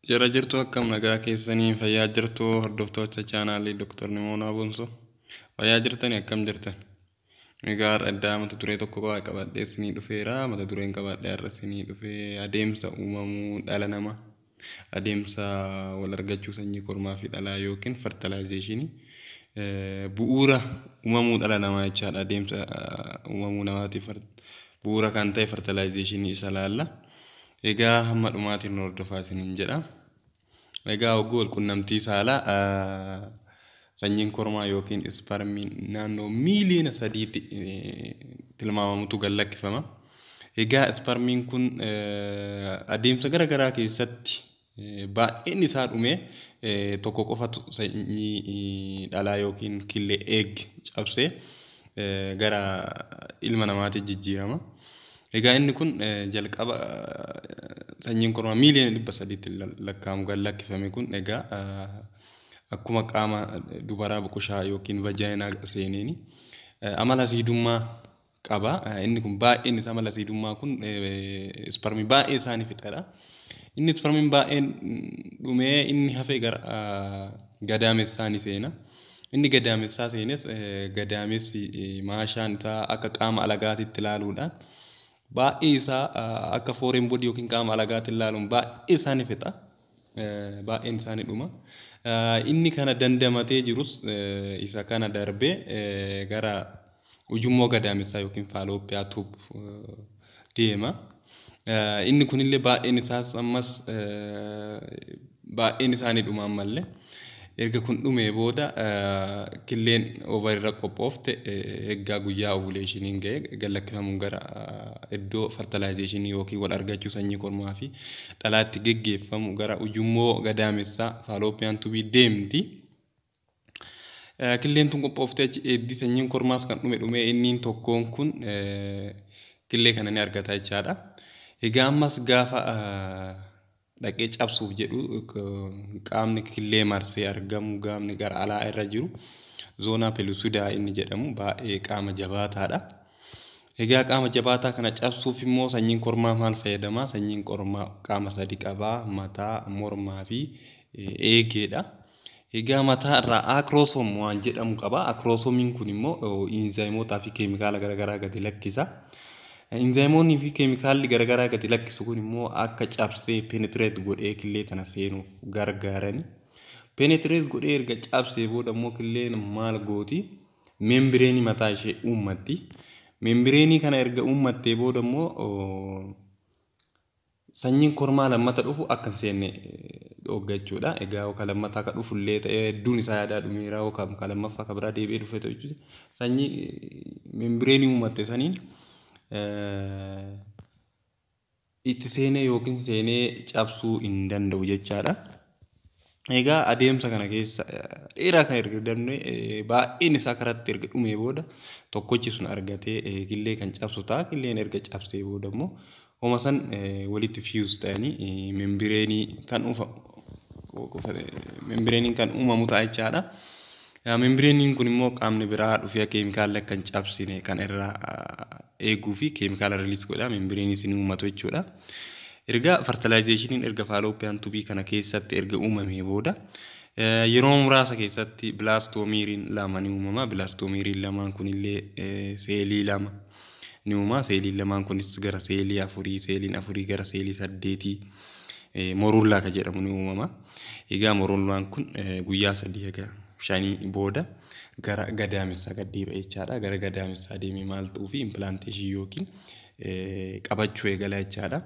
Jara jirtu akkam nagaa keessanii fayyaa jirtu hordoftoota chaanaalii Dr. Nimoonaa Bonso fayyaa jirtanii akkam jirtan egaa adda mata duree tokko qabadhee isinii dhufeera mata dureen qabadhee har'a isinii dhufee adeemsa uumamuu dhala namaa adeemsa wal argachuu sanyii kormaa fi dhalaa yookiin fertilization bu'uura uumamuu dhala namaa jechaadha adeemsa uumamuu namaatiif bu'uura kan ta'e fertilization isa laalla. Egaa hamma dhumaatiin hordofaa isiniin jedha. Egaa waggool qunnamtii saalaa sanyiin kormaa yookiin isparmiin naannoo miiliyoona 3 tilmaamamutu gallakkifama. Egaa isparmiin kun adeemsa garaa keessatti baay'een isaa dhumee tokko qofatu sanyii dhalaa yookiin killee eeg cabsee gara ilma namaatti jijjiirama. Egaa inni kun jalqaba sanyiin kormaa miiliyoona 300 lakkaa'amu gallakkifame kun egaa akkuma qaama dubaraa boqoshaa yookiin vajaayinaa seeneeni amala siidummaa qaba. Inni kun baay'een isaa amala siidummaa kun isparmii baay'ee isaanii fixadha. Inni isparmiin baay'een dhumee inni hafee gara gadaamessaa ni seena. Inni gadaamessaa seenes gadaamessi maashaan isaa akka qaama alagaatitti ilaaluudhaan baay'ee isaa akka foreign body yookiin qaama alagaatti ilaaluun baay'ee isaanii fixa. Baay'een isaanii dhuma. Inni kana dandamatee jirus isa kana darbee gara ujummoo gadaamessaa yookiin faaloopiyaa tuub deema. Inni kunillee baay'een isaas ammas baay'een isaanii dhuma ammallee. Erga kun dhumee booda killeen ovarirra qophoofte egaa guyyaa ovulationiin ga'e gallakkifamuun gara iddoo fertilization yookiin wal argachuu sanyii kormaa fi dhalaatti geggeeffamu gara ujummoo gadaamessaa faaloopiyaan tuubii deemti. Killeen tun qophooftee eeddii sanyiin kormaas kan dhumee inni tokkoon kun killee kana ni argata jechaadha. Egaa ammas gaafa dhaqee cabsuuf jedhu qaamni killee marsee argamu qaamni gara alaa irra jiru zoonaa pelusidaa inni jedhamu baay'ee qaama jabaataadha. Egaa qaama jabaataa kana cabsuuf immoo sanyiin kormaa maal fayyadama? Sanyiin kormaa qaama 3 qaba: mataa, mormaa fi eegeedha. Egaa mataa irraa akroosooom waan jedhamu qaba. Akrosoomiin kun immoo inzaayimootaa fi keemikaala garaagaraa gadi lakkisa. Inzaayimoonni fi keemikaalli garaagaraa gadi lakkisu kun immoo akka cabsee penetrate godhee killee tana seenuuf gargaarani. Penetrate godhee erga cabsee booda immoo killeen maal gooti? Membreenii mataa ishee uummatti. Membreenii kana erga uummattee booda immoo sanyiin kormaa lammata dhufu akka hin seenne dhoggachuudha. Egaa yookaan lammata akka dhufullee ta'ee hedduun isaa yaadaa dhumeera yookaan kan lammaffaa akka biraa deebi'ee dhufee ta'u jechuudha. Sanyii membreenii uummatte saniin itti seenee yookiin seenee cabsuu hin danda'u jechaadha. Egaa adeemsa kana keessa dheeraa kan erga darbee baay'een isaa karatti erga dhumee booda tokkochi sun argatee killee kan cabsu ta'a. Killeen erga cabsee booda immoo homa san walitti fuse ta'anii membreenii kan uumamu ta'a jechaadha. Membreenii kun immoo qaamni biraa dhufee keemikaala kan cabsine kan irraa eeguu fi keemikaala release godha. Membreenii sin uumatu jechuudha. Erga fertilization erga faaloopiyaan tuubii kana keessatti erga uumamee booda yeroo muraasa keessatti blaastoomiriin lama ni uumama. Blaastoomiriin lamaan kunillee seelii lama ni uuma. Seeliin lamaan kunis gara seelii 4, seeliin 4 gara seelii 8 morullaa kan jedhamu ni uumama. Egaa morullaan kun guyyaa 3 egaa 5 booda gara gadaamessaa gad deebi'a jechaadha. Gara gadaamessaa deemee maal ta'uu fi implantation yookiin qabachuu eegala jechaadha.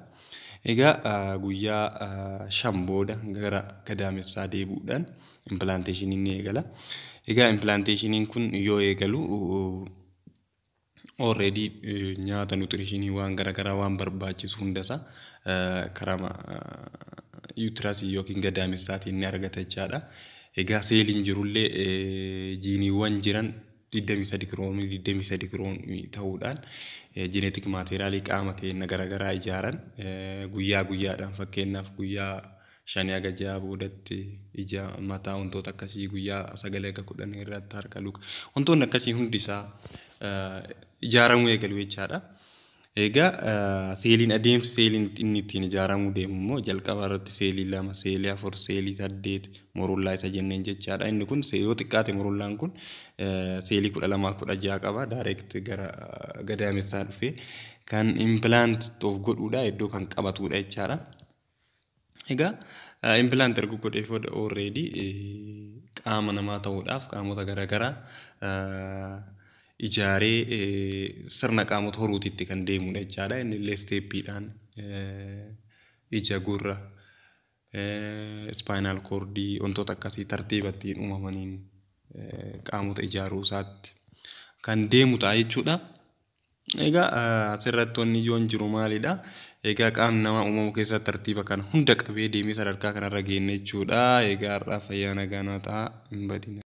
Egaa guyyaa 5 booda gara gadaamessaa deebi'uudhaan implantation ni eegala. Egaa implantation kun yoo eegalu already nyaata nutritionii waan garagaraa waan barbaachisu hundasaa karama uterus yookiin gadaamessaatiin ni argata jechaadha. Egaa seeliin jirullee jiiniiwwan jiran 23 kiroomii ta'uudhaan genetic materiaalii qaama keenya garagaraa ijaaran guyyaa guyyaadhaan fakkeenyaaf guyyaa 5 haga 6 boodatti ija mataa wantoota akkasii guyyaa 9 haga 10 irratti harka luka wantoonni akkasii hundisaa ijaaramuu eegalu jechaadha. Egaa seeliin adeemsi seeliin inni ittiin ijaaramuu deemu immoo jalqaba irratti seelii 2, seelii 4, seelii 8 morullaa isa jenneen jechaadha. Inni kun yoo xiqqaate morullaan kun seelii 12-16 qaba. Direct gara gadaamessaa dhufee kan implant of godhuudha iddoo kan qabatudha jechaadha. Egaa implant erga godhee booda already qaama namaa ta'uudhaaf qaamota garagaraa ijaaree sirna qaamota horuutitti kan deemudha jechaadha. Inni illee steppiidhaan ija gurra spinal cord wantoota akkasii tartiiba ittiin uumamaniin qaamota ijaaruu isaatti kan deemu ta'a jechuudha. Egaa asirratti wanni ijoon jiru maalidha? Egaa qaamni namaa uumamu keessatti tartiiba kana hunda qabee deemee sadarkaa kanarra geenne jechuudha. Egaa har'aa fayyaa nagaa naa ta'a hin badine.